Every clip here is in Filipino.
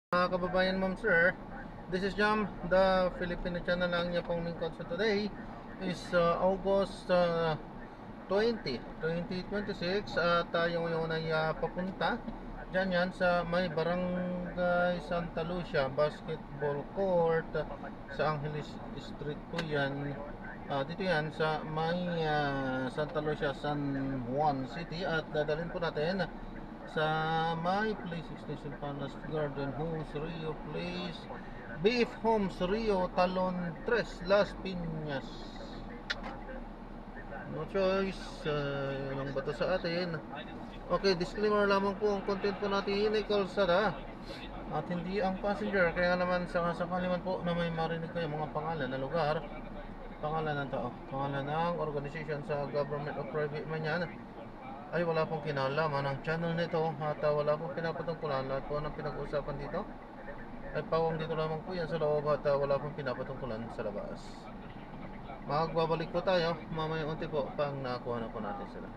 Mga kababayan, ma'am, sir, this is Jam, the Filipino channel ng niya pong lingkod. So today is August 20, 2026 at tayo ngayon ay papunta dyan yan sa may Barangay Santa Lucia Basketball Court sa Angeles Street po yan. Dito yan sa may Santa Lucia, San Juan City, at dadalhin po natin sa my place station Palace Garden Homes Rio Place Beef Homes Rio Talon 3 Las Piñas. No choice, ilang bato sa atin. Okay, disclaimer lamang po, ang content po natin ay kalsada at hindi ang passenger. Kaya naman sakasakali man po na may marinig kayo mga pangalan na lugar, pangalan ng tao, pangalan ng organization sa government o private man yan, ay wala pong kinalaman ang channel nito at wala pong pinapatungkulan. Lahat po ng pinag-uusapan dito ay pawang dito lamang po yan sa loob at wala pong pinapatungkulan sa labas. Magbabalik po tayo mamaya unti po pang nakuha na po natin sila.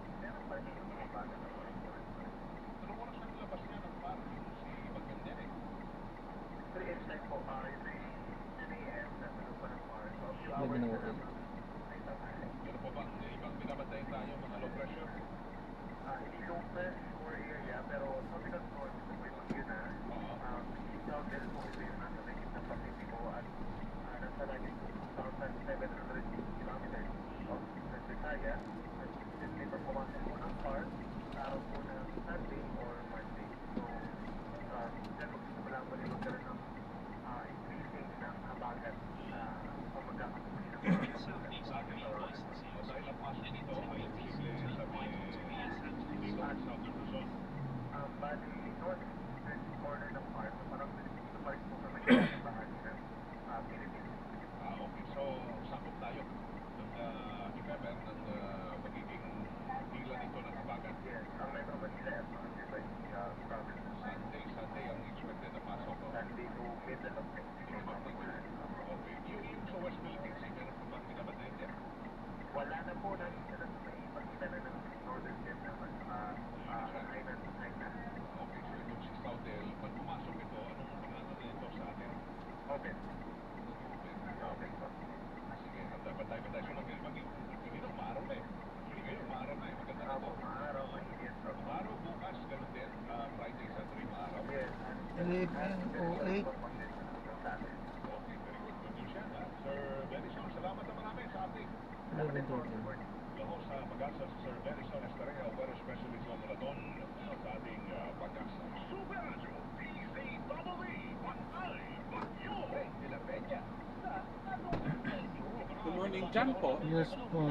Good morning, Jan po. Yes po,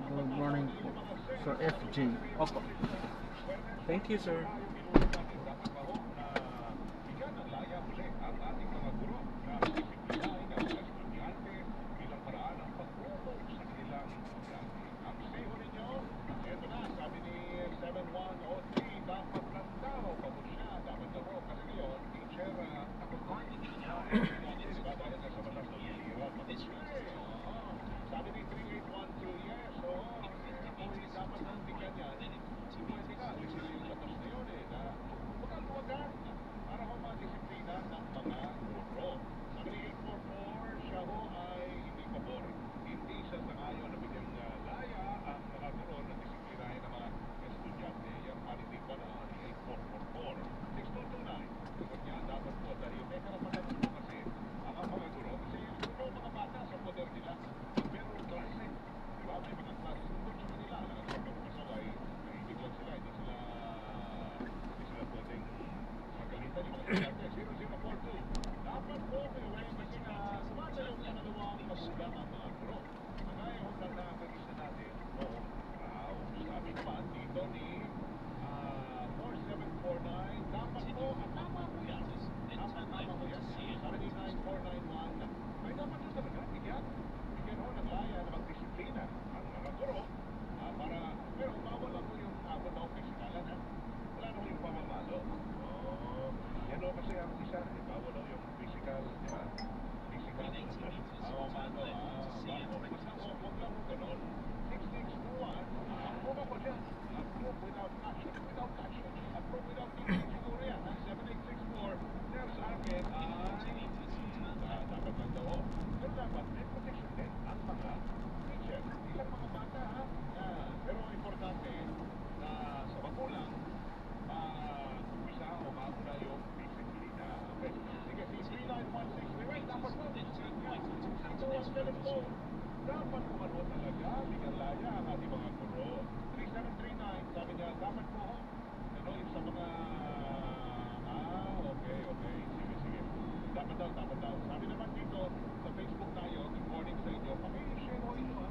good morning po. So FJ. Opo. Thank you, sir. naman po ho. Ano, yung sa mga... okay, okay. Sige, sige. Dapat daw, dapat daw. Sabi naman dito, sa Facebook tayo, good morning sa inyo. Paki-share ho ito ha.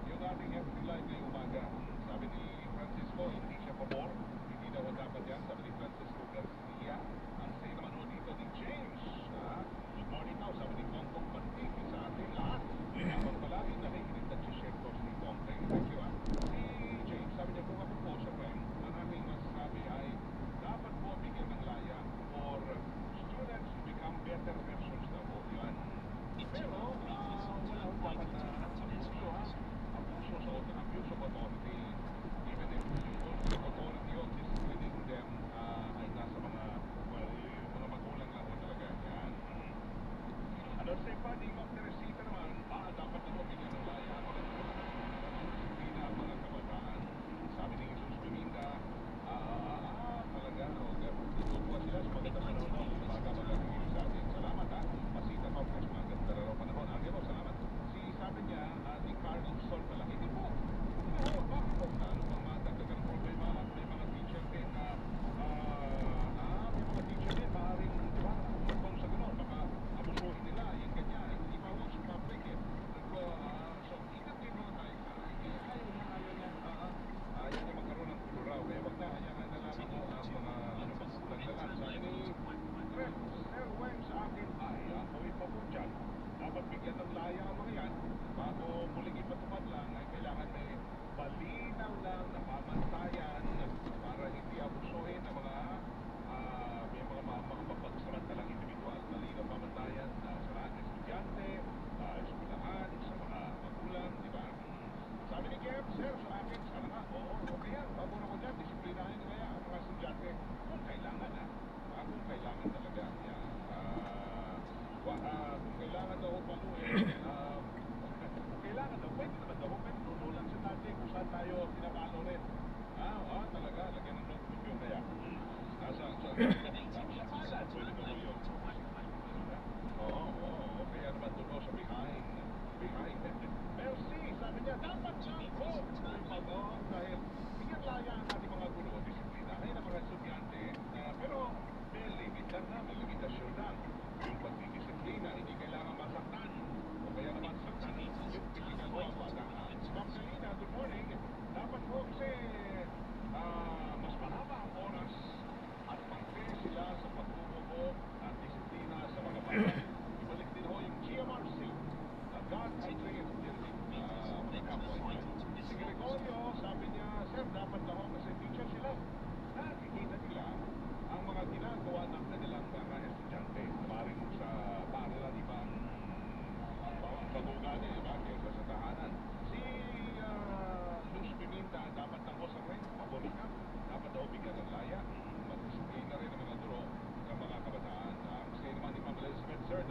Yung ating FB Live ngayong umaga. Sabi ni Francisco, hindi siya pabor. Hindi daw dapat yan. Sabi ni Francisco Garcia. Ang say naman ho dito ni James. Good morning daw. Sabi ni Kongkong Pantig sa ating lahat. Dapat palagi nakikinig at share ko si Kongkong. Thank you ha. Si James, sabi niya kung ako po siya friend, ang aking masasabi ay dapat po bigyan ng laya for students to become better versions na po yan. Pero, wala akong dapat na abuso ha. Abuso sa abuse of authority. Even if yung authority of disciplining them ay nasa mga, well, yung mga magulang lang po talaga. Yan. Ano sa funding of the receiver naman, dapat na po bigyan ng laya. Disiplina ang mga kabataan. Sabi ni Jesus Dominga, talaga, dito po sila sa magandang panahon. Umaga magandang sa atin. Salamat ha. Masita pa fresh maganda na raw panahon. Angelo, salamat. Sabi niya, ni Carlos Sol malaki din po. Oo, bakit po? Ano pang matagdagan problema at may mga teacher din na may mga teacher din maaaring, di ba, kung sa gano'n, baka abusuhin nila, yung ganyan, hindi pa ako sa public eh. So, ingat din mo tayo. Ayaw niya magkaroon ng kuluraw. Kaya wag na, hayaan na lamang mo ang mga magdagdagan. Sabi ni Sir Weng sa akin, ako'y pa po dyan. Dapat bigyan ng laya ang mga yan. Bago muling ipatupad lang, ay kailangan may malinaw lang na pamantayan para hindi abusuhin ang mga may mga mapagsamantalang individual. Malinaw pamantayan sa lahat ng estudyante, eskwelahan, sa mga magulang, di ba? Sabi ni Kev, sir, sa akin, sana nga, oo, okay yan. Pabor ako dyan, disiplinahin nila yan ang mga estudyante. Kung kailangan, ha? Kung kailangan talaga. Yan. Kung kailangan daw paluin, kung kailangan daw, pwede naman daw, pwede tutulan sa dati kung saan tayo pinapalo rin. Talaga, lagyan ng notebook yung kaya. Nasa palat, pwede daw yun. Oo, kaya naman doon sa behind. Pero sabi niya, dapat na po may pagod dahil bigyan laya ang ating mga guro, disiplinahin ang mga estudyante, pero may limit lang na, may limitasyon lang. Yung pagdidisiplina, hindi kailangan masaktan. O kaya naman saktan yung pinagagawa ang bata. Ma'am Selena, good morning. Dapat po kasi mas mahaba ang oras at pagpili sila sa pagbubuo at disiplina sa mga bata. Ibalik din ho yung GMRC na God I Create Building mga kapwa. Si Gregorio, sabi niya, sir, dapat lang ho kasi teacher sila. Nakikita nila ang mga ginagawa ng kanilang mga estudyante. Maring sa paaralan ibang pag-ugali, bakit sa tahanan. Si Luz Piminta, dapat lang ho sa rin, paborik ka. Dapat daw bigyan ng laya. Mag-disiplina rin ang mga guro ng mga kabataan. Kasi naman ni Ma'am Elizabeth, sir,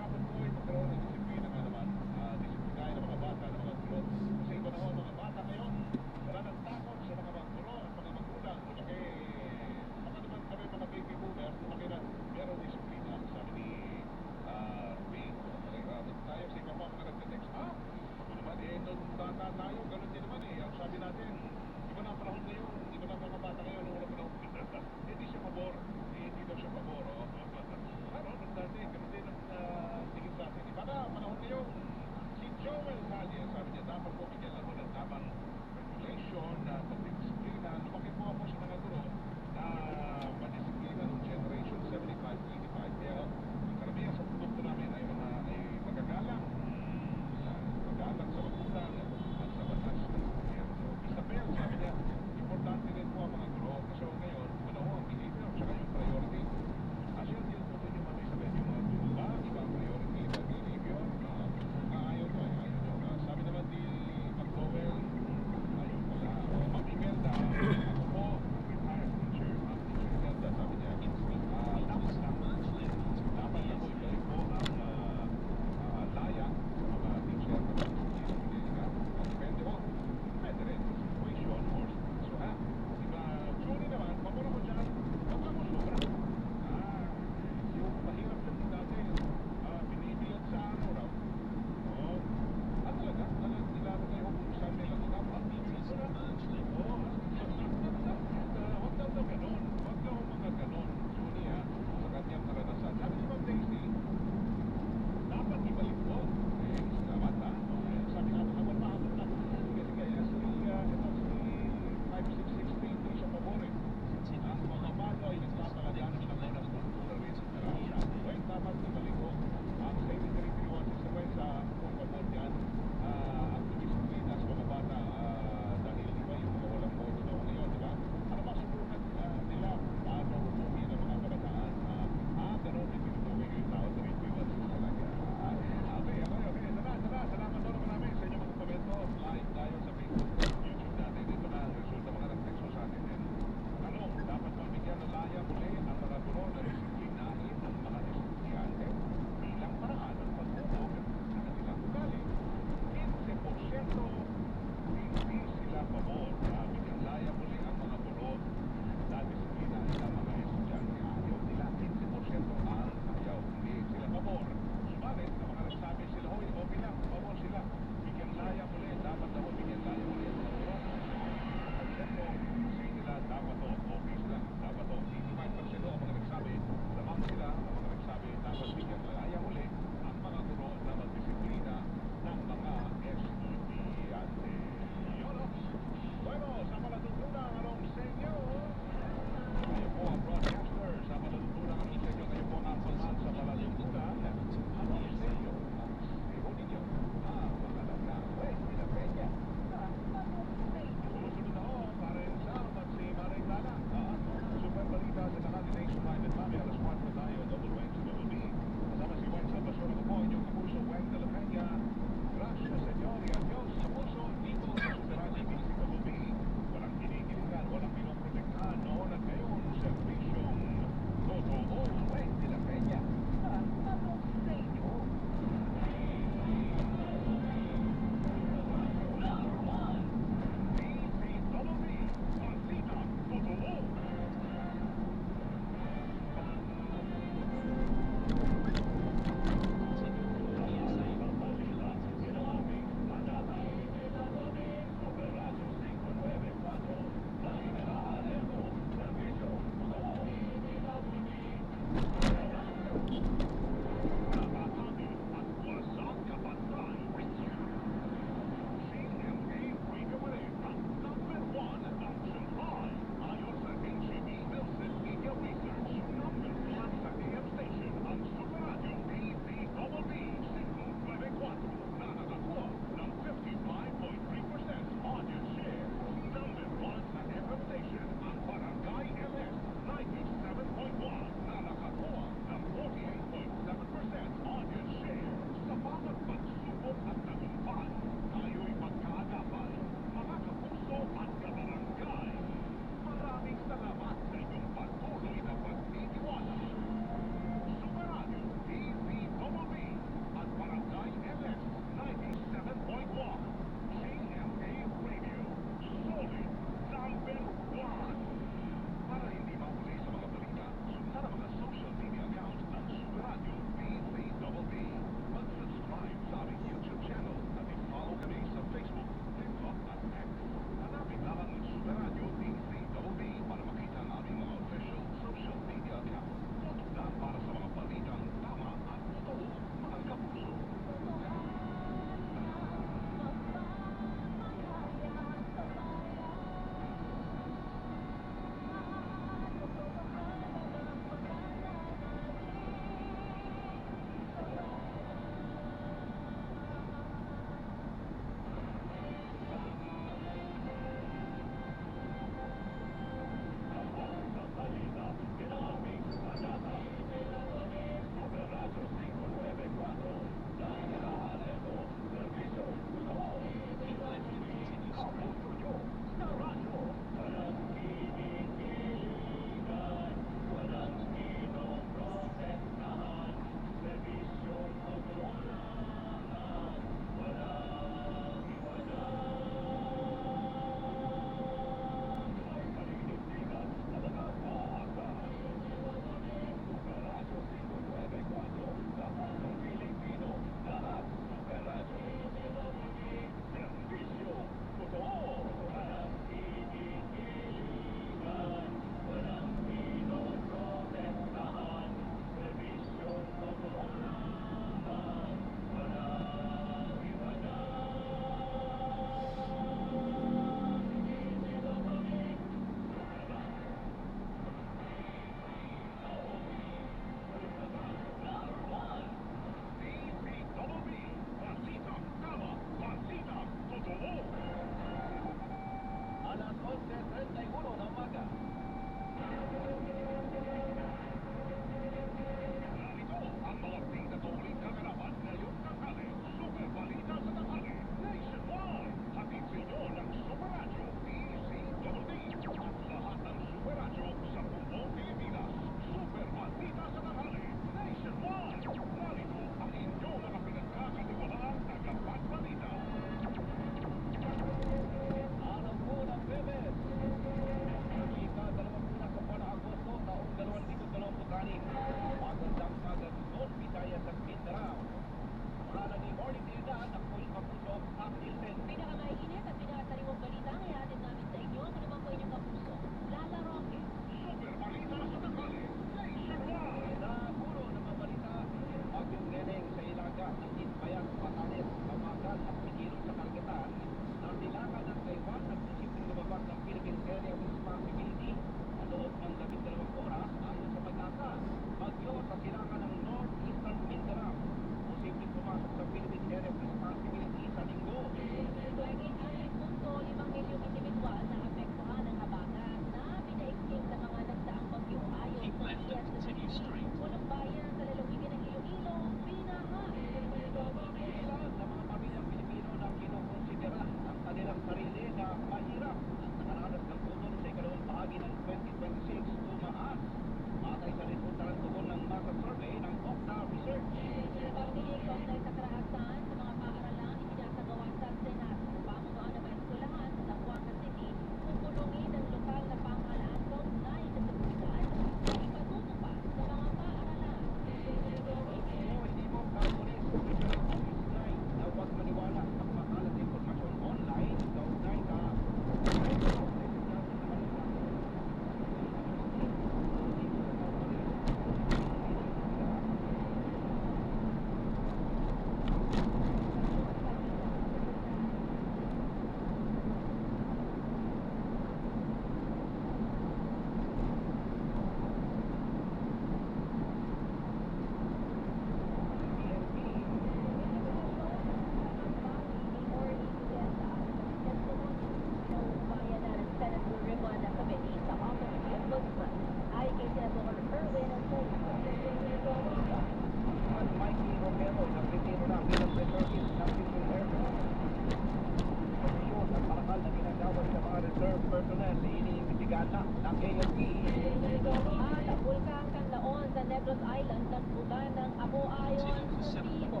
Negros Island nagbuga ng amo-ayon Tibo.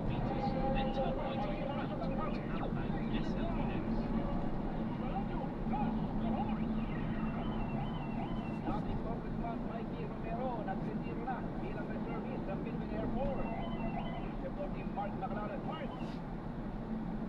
Dating Congressman Mikey Romero nagretiro na bilang reservist ng Philippine Air Force. Supporting Mark Laclaran. Mark!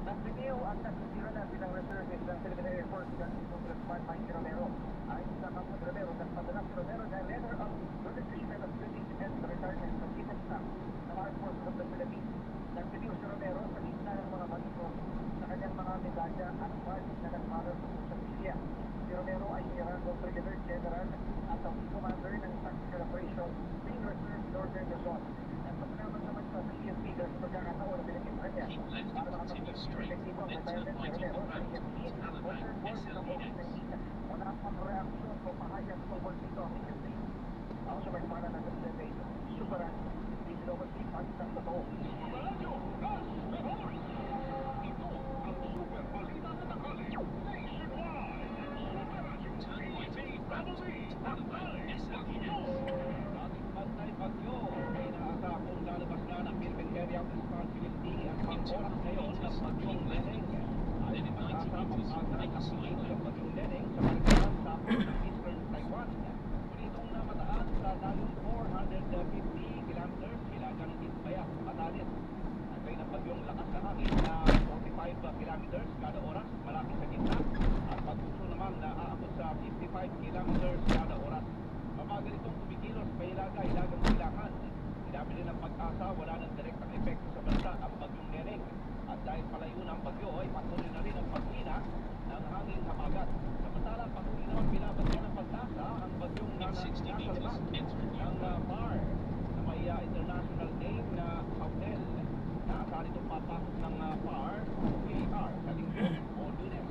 Nagretiro at nagretiro na bilang reservist ng Philippine Air Force dating Congressman Mikey Romero. Ayon sa Kapag Romero, nagpadala si Romero ng letter of resignation of duties and retirement from Chief of Staff ng Armed Forces of the Philippines. Nagretiro si Romero sa gitna ng mga baligo sa kanyang mga medalya at badge na nagmaral sa pamilya. Si Romero ay niranggo Brigadier General at ang commander ng Tactical Operations Main Reserve Northern Luzon. Nagpapalaman naman sa PSP sa pagkakataon na binigyan kanya para makapag-efektibo ang retirement ni Romero sa PSP under board ng COVID-19. Wala pang reaksyon o pahayag tungkol dito ang PSP. Ako sa may pangalan ng President Superan, hindi sila mag-ipan sa totoo. Dating bagyo ay inaasahang lalabas na ng Philippine Area of Responsibility at pang-oras ngayon ng bagyong Leneng. Ayon ang pag-asa pag-agad ang sino ng bagyong Leneng sa pagkakas sa Eastern Taiwan. Unitong namataan sa lalong 450 kilometers hilagang Isbaya, Batanes. Nagbay ng bagyong lakas na hangin na 45 kilometers kada oras malapit sa gitna at pagpuso naman na aabot sa 55 kilometers kada oras. Mabagal itong kumikilos sa hilagang silangan. Sinabi din ng pag-asa wala ng direktang epekto sa bansa ang bagyong Neneng. At dahil palayo ng bagyo ay patuloy na rin ang paghina ng hangin habagat. Samantala patuloy naman binabagyan ng pag-asa ang bagyong nasa labas ng PAR na may international name na Hotel. Naasahan itong papasok ng PAR sa linggo o Lunes.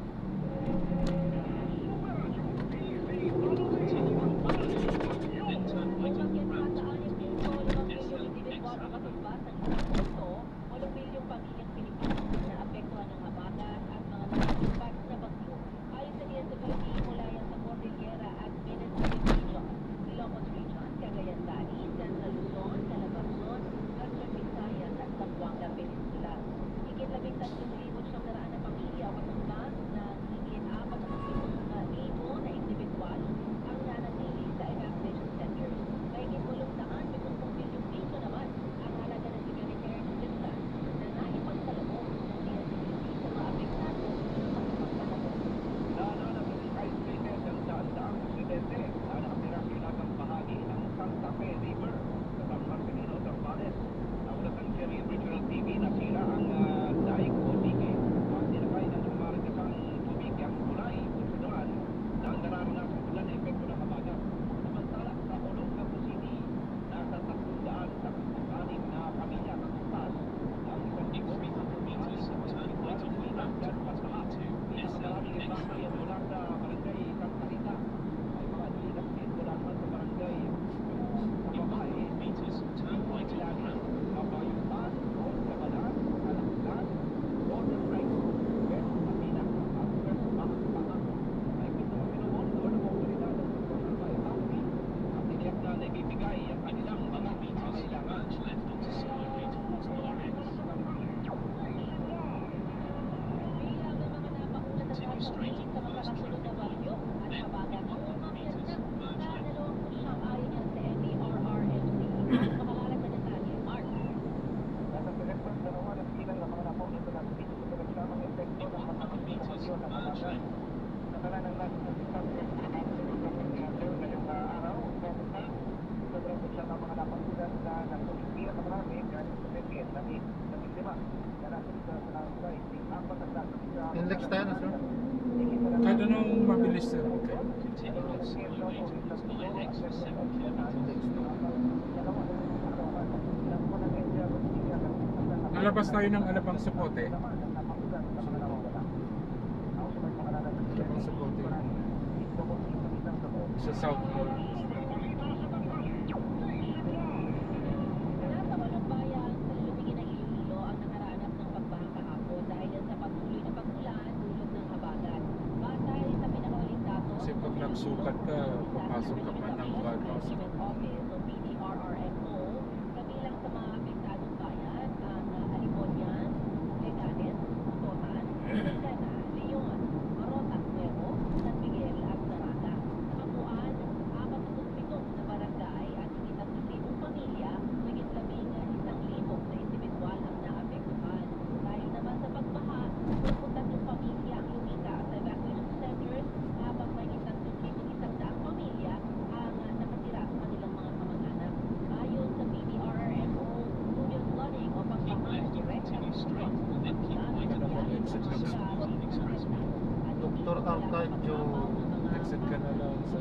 Index tayo na, sir. Kahit anong mabilis, sir. Nalabas tayo ng Alabang Sapote. Alabang Sapote. Sa South Mall. Nasa walong bayan sa lubigin ng Iloilo ang nakaranas ng pagbaha kahapon dahil sa patuloy na pag-ulan dulot ng habagat. Batay sa pinakawaling datos, Kasi pag nagsukat ka, papasok ka pa ng Management Office o PDRRMO Arcadio. Exit ka na lang sa...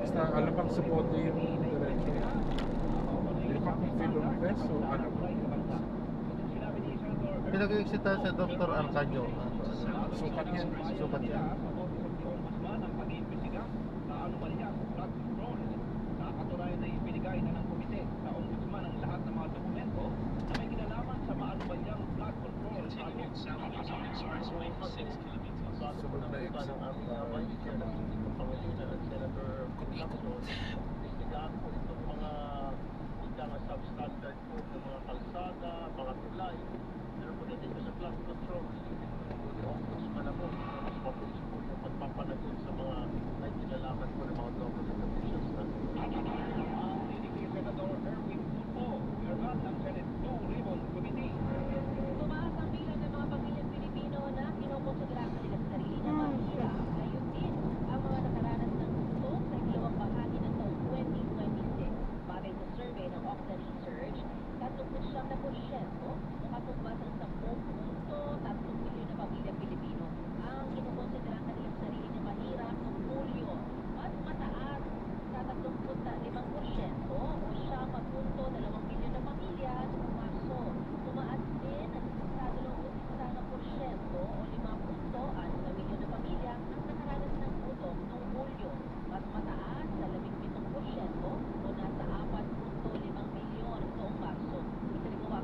Basta Alabang Sapote yung diretso. Hindi pa kung Philom West o Alabang. Pinag-exita sa Dr. Arcadio. Sukat yan. Sukat yan. Nakatunayan na ibinigay na ng komite sa ombudsman ang lahat ng mga dokumento na may kinalaman sa maanumalyang flood control sa Sunod na exit. substandard po ng mga kalsada, mga tulay. Pero pagdating ko sa flood control, yung ombudsman na po, mas mabilis po yung pagpapanagot sa mga may kinalaman po ng mga government officials na. Ang tinig ni Senador Erwin Tulfo, chairman ng Senate Blue Ribbon Committee. Tumaas ang bilang ng mga pamilyang Pilipino na kinokonsidera ang kanilang sarili na mahirap. Gayon din ang mga nakaranas ng gusto sa ikalawang bahagi ng taong 2026. Batay sa survey ng Okta Research, 37% o katumbas ng 10.3 milyon na pamilyang Pilipino ang kinokonsidera ang kanilang sarili na mahirap noong Hulyo. Mas mataas sa 35% o 7.2 milyon na pamilya noong Marso. Tumaas din sa 21% o 5.6 milyon na pamilya ang nakaranas ng gutom noong Hulyo. Mas mataas sa 17% o nasa 4.5 milyon noong Marso. Isa rin mga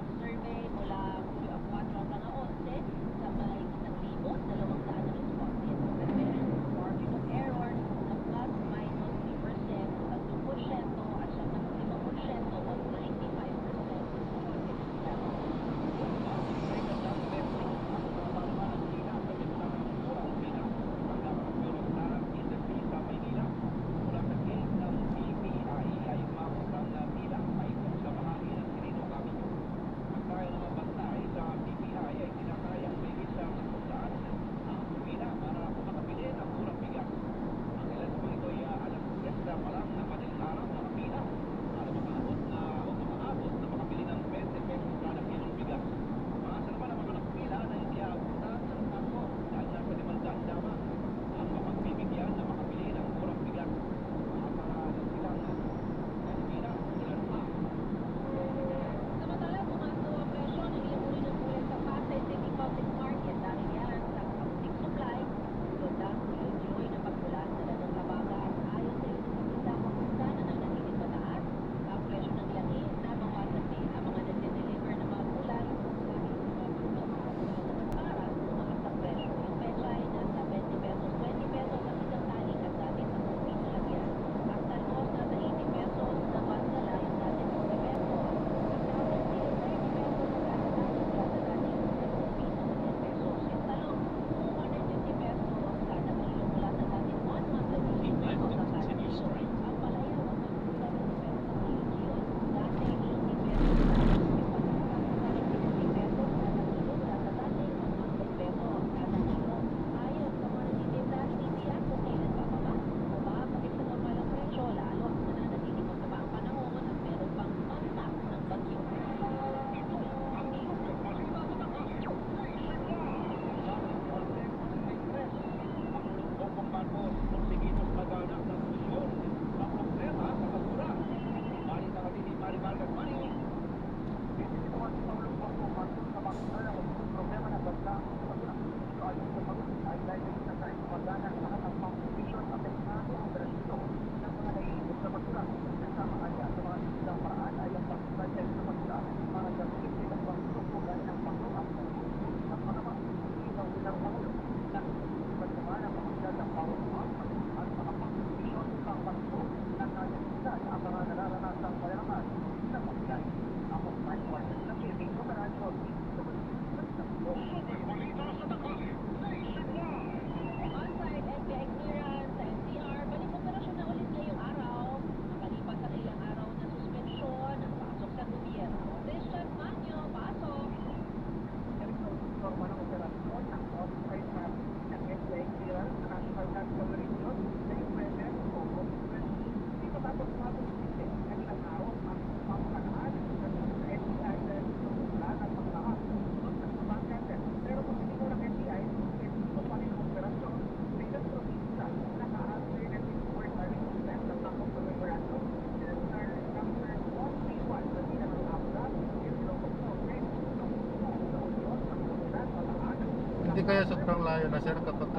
Hindi kaya sobrang layo na sir kapag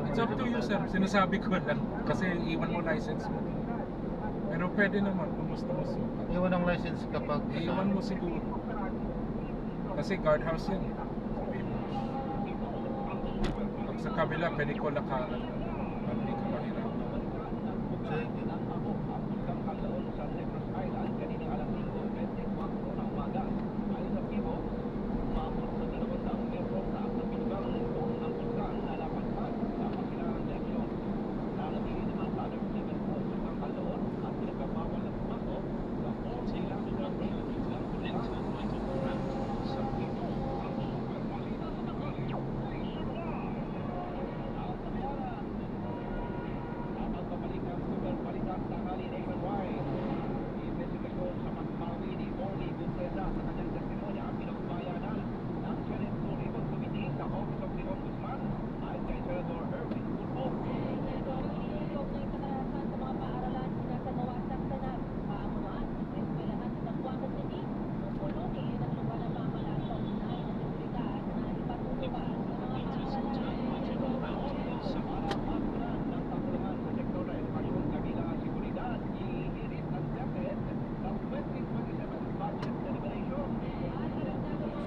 It's up to you, sir. Sinasabi ko lang. Kasi iwan mo license mo. Pero pwede naman kung gusto mo sukat. Iwan ang license kapag Iwan mo siguro. Kasi guardhouse yan. Sabihin mo. Pag sa kabila, pwede ko lakaran. Hindi ka mahirap. Sige.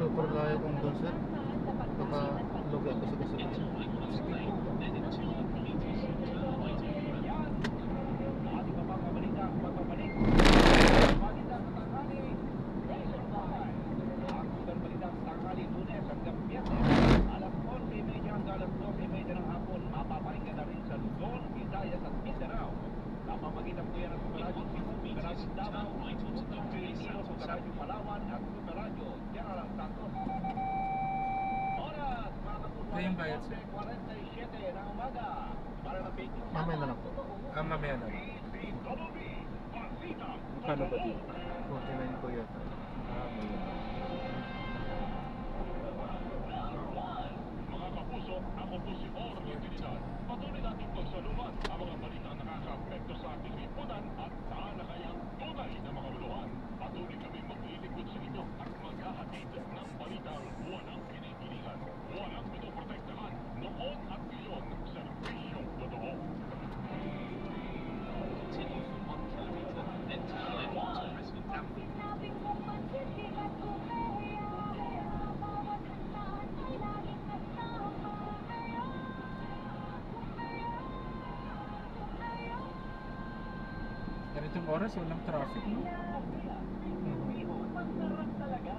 Super layo kung doon sir. Baka lugi ako sa kasi. Kaya yung bayad, sir. Mamaya na lang po. Mamaya na lang. Paano ba dito? 49 po yata. Mga kapuso, ako po si Orlo Trinidad. Patuloy natin pagsaluhan ang mga balitang nakaka-apekto sa ating lipunan at talakayang tunay na makabuluhan. Patuloy kami maglilingkod sa inyo at maghahatid ng balitang walang pinipilingan, walang pinoprotektahan, noon at ngayon, serbisyong totoo. Sinabing mong magsisikat ko kaya bawat handaan ay laging kasama kaya Ganitong oras, walang traffic, no? masarap talaga.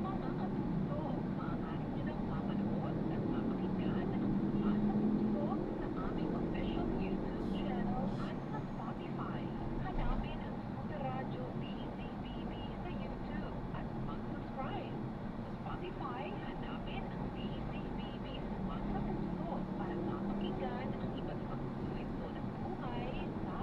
Mga kapuso, maaari nyo nang mapanood at mapakinggan ang Masa Puso sa aming official YouTube channel at sa Spotify. Hanapin ang Super Radio DZBB sa YouTube at mag-subscribe. Sa Spotify, hanapin ang DZBB Masa Puso para mapakinggan ang iba't ibang kwento ng buhay sa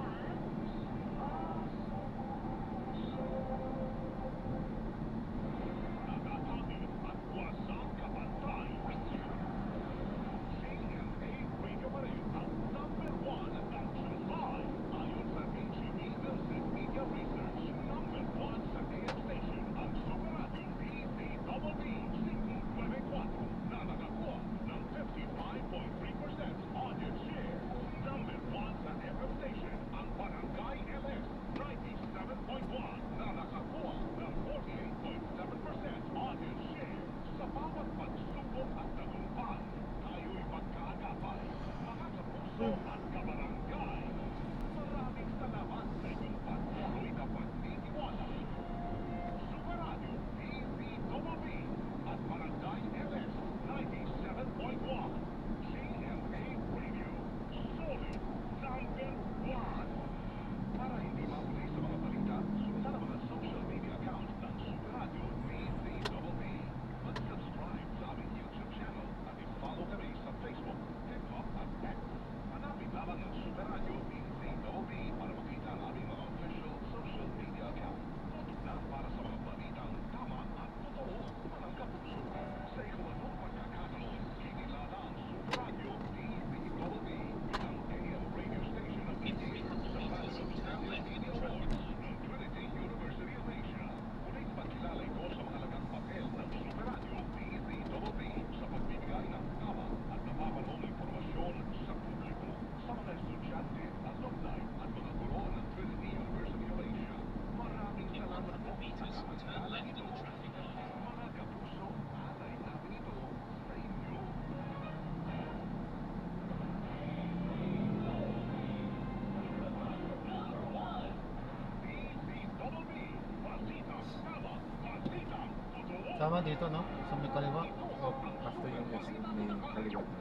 Tama dito, no? Sa may kaliwa. Oh, after yung SM, may kaliwa na.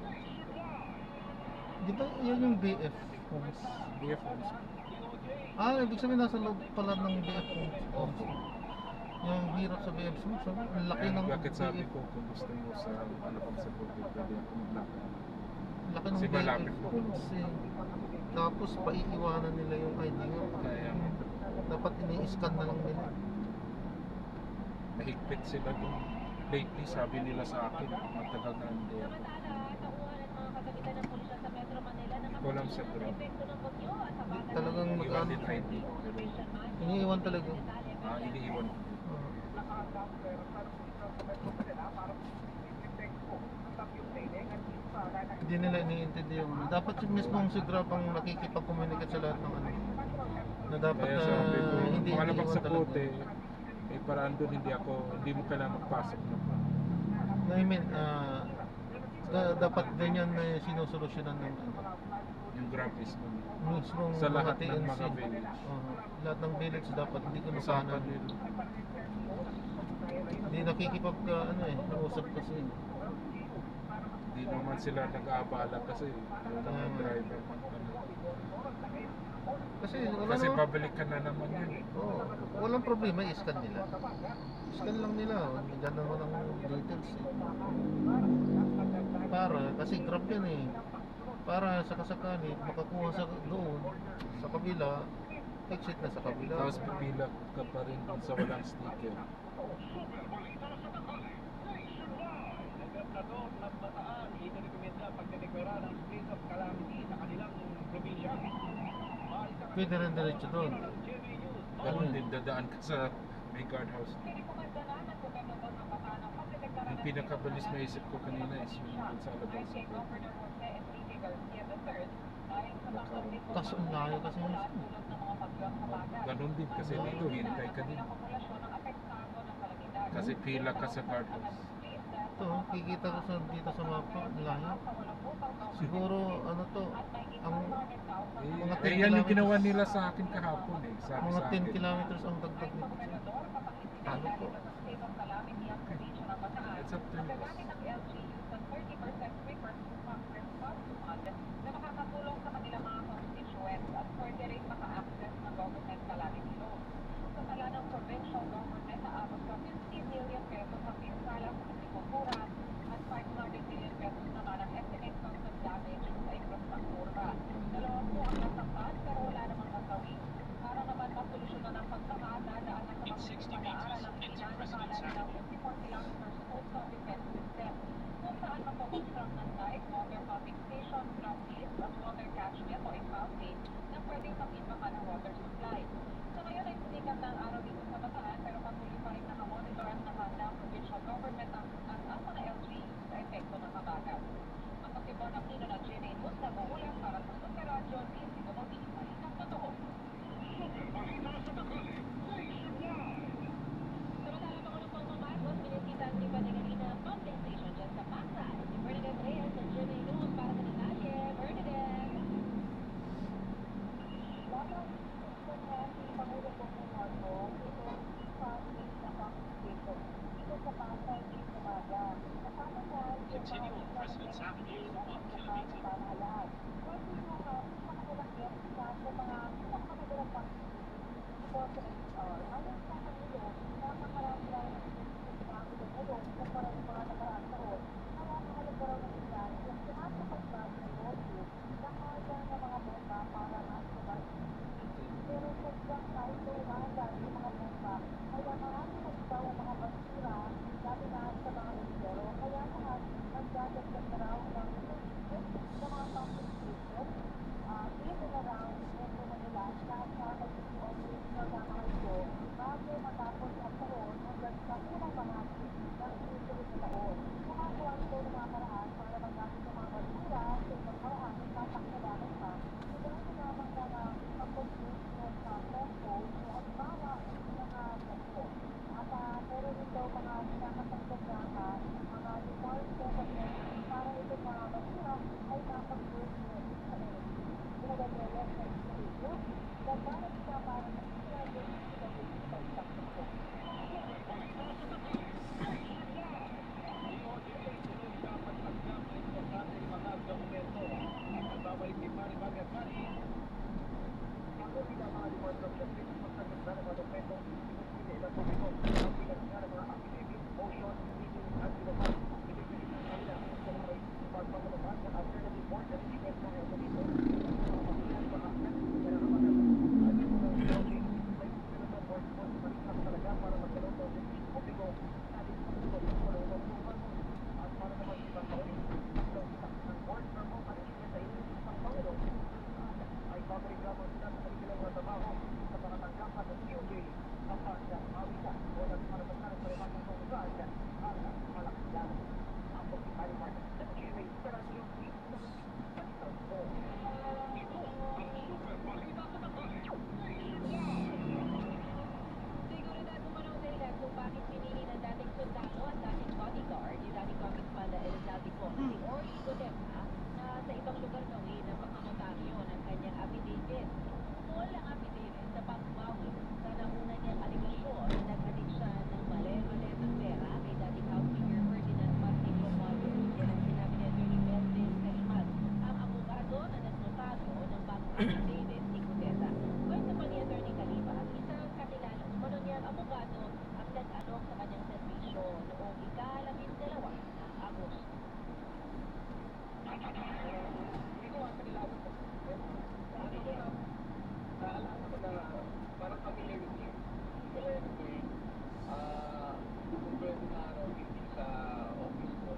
Di ba yan yung BF Homes? BF Homes. Ibig sabihin nasa loob pala ng BF Homes. Yung hirap sa BF Homes, ang laki Kaya ng bakit sabi BF. ko kung gusto mo sa Alabang sa Bote, pwede ako maglakad. Laki ng Kasi BF malapit mo. Homes eh. Tapos paiiwanan nila yung ID mo. Kaya Dapat ini-scan na lang nila. mahigpit sila dun. Lately, sabi nila sa akin, matagal na hindi ako. Hindi ko alam sa grab. Talagang Iwan din ID. Pero, iniiwan talaga. iniiwan ko. Hindi nila iniintindi yung dapat yung mismong si Grab ang nakikipag-communicate sa lahat ng ano na dapat Kaya sabi ko, hindi kung Alabang iniiwan sa talaga. Bote, eh paraan doon hindi mo kailangan magpasok na pa. I mean, dapat ganyan na sinusolusyonan ng Yung grab is nun. mismong Sa lahat mga ng TNC. mga village. Lahat ng village dapat hindi ko Usapan nasahan. nila. Hindi nakikipag nausap kasi. Hindi naman sila nag-aabala kasi yung mga driver. Kasi wala Kasi naman. babalik ka na naman yun. Oo, walang problema, i-scan nila. Scan lang nila, dyan naman ang details eh. Kasi Grab yan eh. Para sa kasakali, makakuha sa doon, sa kabila, exit na sa kabila. Tapos pipila ka pa rin dun sa walang sticker. Pwede rin diretso doon. Ganun din, dadaan ka sa may guardhouse. Yung pinakabalis na isip ko kanina is yung dun sa Alabang sa Bote. Kaso ang layo kasi yun. Ganun din kasi dito hintay ka din. Kasi pila ka sa guardhouse. Ito, kikita ko dito sa mapa, ang layo. Siguro, ano to, ang mga 10 Eh, yan yung kilometers. ginawa nila sa akin kahapon eh. Sabi Mga sa 10 akin. kilometers ang dagdag nito. Ano po? It's up to you. abogado ang nag-alok sa kanyang serbisyo noong ika-12 ng Agosto. Hindi ko ang kanilawan ko. Sabi ko na, naalala ko na parang kami limiting. Kaya ito kung pwede na araw hindi sa office ko,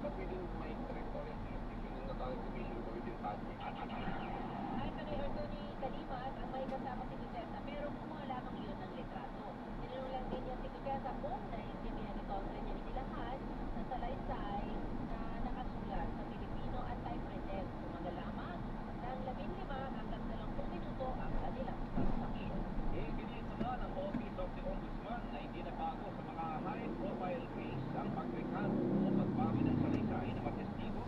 but within my territory, within the county commission ko, within Pasig. Ay pa kay Atty. Kalimat ang may kasama si Gutesa pero kumuha lamang yun ng litrato. Tinanong lang din niya si Gutesa kung naiintindihan nito ang kanyang inilahan sa salaysay na nakasulat sa Filipino at typewritten. Tumagal lamang ng 15 hanggang 20 minuto ang kanilang transaksyon. Ibinit naman ng Office of the Ombudsman na hindi nagbago sa mga high-profile case ang pagrekado o pagbawi ng salaysay ng mga testigo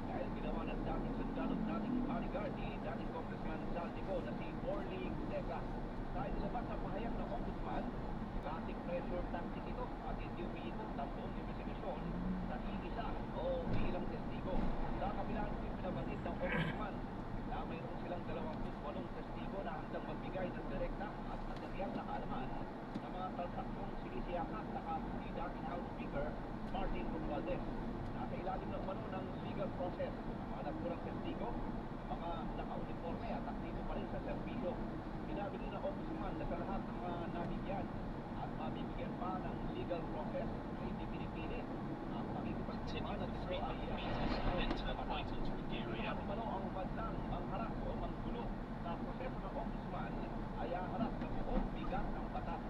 dahil ginawa ng dating sundalo at dating bodyguard ni dating Congressman Saldico na si Orly Gutesa. Dahil nilabas sa pahayag ng Ombudsman, classic pressure tactic ito at hindi umiikot ang buong investigasyon sa iisa o ilang testigo. Sa kabila ng pinabatid ng Ombudsman na mayroon silang 28 testigo na handang magbigay ng direkta at materyal na kaalaman sa mga transaksyong sinisiyakat na kaso ni dating House Speaker Martin Romualdez. Nasa ilalim ng umano ng legal process, mga nagkurang testigo, mga naka-uniforme at aktibo pa rin sa serbisyo. Sinabi rin ng Ombudsman na sa lahat ng mga nabigyan at mabibigyan pa ng legal process ay hindi pinipili ang pakikipagtulungan at ito ay umano ang bandang mangharap o manggulo sa proseso ng Ombudsman ay haharap sa buong bigat ng batas.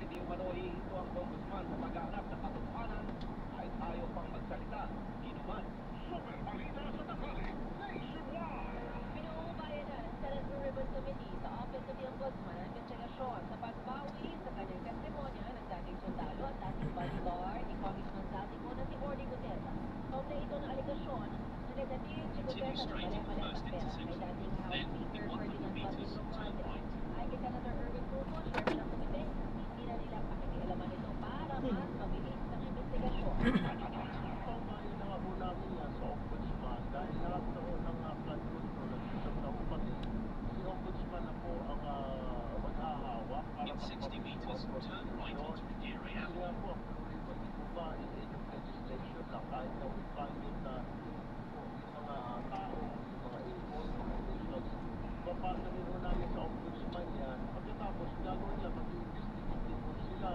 Hindi umano ito ang Ombudsman sa paghahanap ng katotohanan ay tayo pang magsalita, ginuman. Super balita sa tanghali, nationwide! Pinuubayan na ng Senate Blue Ribbon Committee sa Office of the Ombudsman ang investigasyon sa pagbawi sa kanyang testimonya ng dating sundalo at dating bodyguard ni Congressman Saldico na si Orly Gutesa. Kaugnay ito ng aligasyon na negative si Gutesa ng mali-mali ang pera kay dating House Speaker Ferdinand Martin Romualdez. Ay kay Senator Erwin Tulfo, chairman ng komite, hindi na nila pakikialaman ito para mas mabilis ang investigasyon. Paumahin na nga po namin yan sa Ombudsman dahil nakataon ng flood control at isang taong pati si Ombudsman na po ang maghahawak para In 60 meters, turn right onto Riviera Kasi nga po, ang Puerto Rico di po ba is age of legislation lang kahit na we find it na yung mga tao, yung mga involved, mga officials, papasa rin po namin sa Ombudsman yan. Pagkatapos gagawin nila, mag-investigate din po sila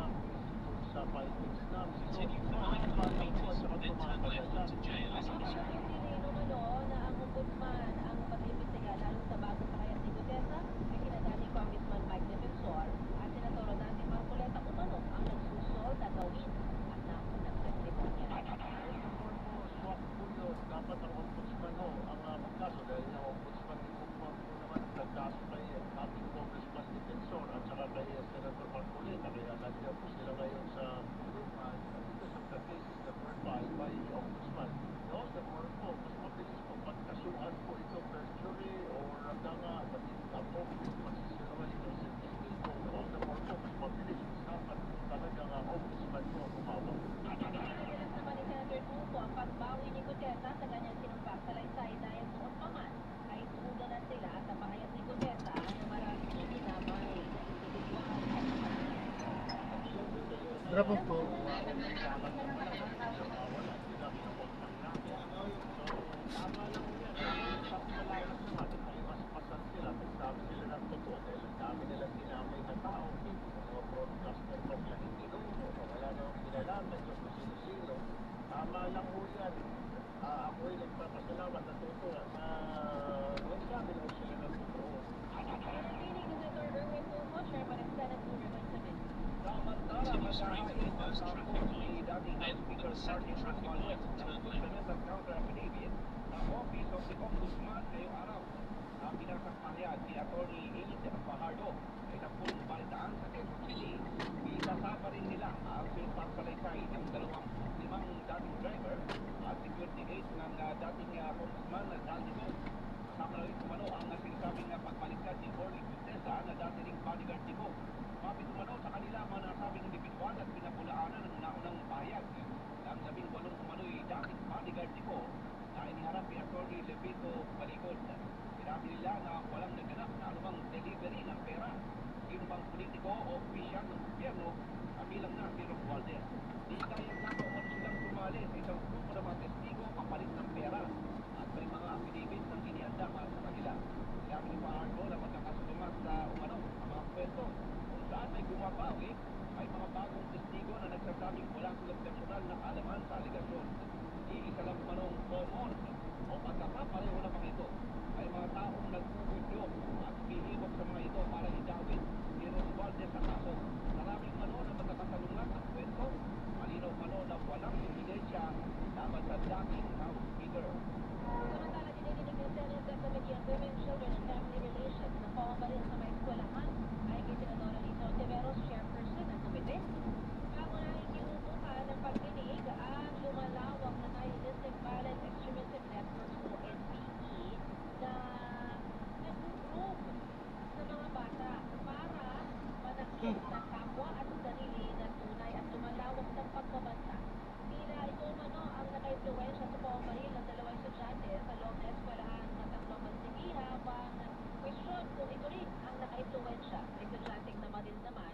sa findings namin. Continue for 900 meters, then turn left onto JLS Hospital. Hindi umano na ang ombudsman ang mag-imbestiga lalo sa bagong pakayat ni Gutesa ay sina dating Congressman Mike Defensor at Senator Rodante Marcoleta umano ang nagsusol na gawin ang naunang testimonya. Swak po yun. Dapat ang ombudsman ho ang magkaso dahil ang ombudsman din po naman nagkaso kay ating Congressman Defensor at saka kay Senator Marcoleta. Kaya nandiyan po sila ngayon sa kulungan because of the cases that were filed by the ombudsman. No, the more po, mas mabilis po pagkasuhan po ito perjury or ang office magsisinungaling ng certificate po. No, the more po, mas mabilis. Dapat talagang ombudsman po ang umawag. Pinipilit naman ni Senator Tulfo ang pagbawi ni Gutesa sa kanyang sinumpak salaysay dahil noon pa man ay tumugalan sila sa pakayat ni Gutesa na maraming ininamay na individual at Drop off po. Tama lang po yan. Ako'y nagpapasalamat at totoo na nagsabi lang sila ng totoo. Pinipiling ni Senator Erwin Tulfo, chairman ng Senate Blue Ribbon Committee. Continue straight for the first traffic light, then for the second traffic light, turn left. Ang Office of the Ombudsman ngayong araw ang pinakapahayag ni Atty. Aid Fajardo ay napulong balitaan sa Quezon City. Isasama rin nila ang pinagpapalaysay ng 25 dating driver at security aid ng dating Ombudsman na Saldico. Kasama rin kumano ang sinasabing pagbaliktad ni Orly Gutesa na dati ring bodyguard ni Bo. Mapit umano sa kanila mga nasabing individual at pinapulaanan ng naunang pahayag ng 18 kumano'y dating bodyguard ni Bo na iniharap ni Atty. Levito Baligod. Sinabi nila na walang naganap na anumang delivery ng pera opisyal ng gobyerno, kabilang na si Romualdez. Di kayang nakaumano silang sumali sa isang grupo ng mga testigo kapalit ng pera at may mga affidavit ng inihanda para sa kanila. Sinabi ni Fajardo na magkakasunungan sa umano ang mga kwento kung saan may bumabawi, may mga bagong testigo na nagsasabing wala silang personal na kaalaman sa aligasyon. Iisa lang manong common o pagkakapareho ng mga ito. May mga taong nagpupudyo at bihimok sa mga ito para idawit si Romualdez sa kaso. Maraming mano na magkakasalungat ang kwento. Malinaw mano na walang ebidensya laban sa dating House Speaker. Samantala, dinidinig ng Senate Committee on Women, Children and Family Relations na pamamaril sa mga eskwelahan ay kay Senadora Lisa Ontiveros, chairperson ng komite. Pangunahing ginutukan ng pagdinig ang lumalawak na nihilistic violent extremism networks o NVE na nag-group sa mga bata para manakit ng kapwa at sarili na tunay at lumalawak ng pagbabanta. Tila ito mano ang naka-influensya sa pamamaril ng dalawang estudyante sa loob ng eskwelahan sa Tacloban City, habang question kung ito rin ang naka-influensya sa estudyanteng namaril naman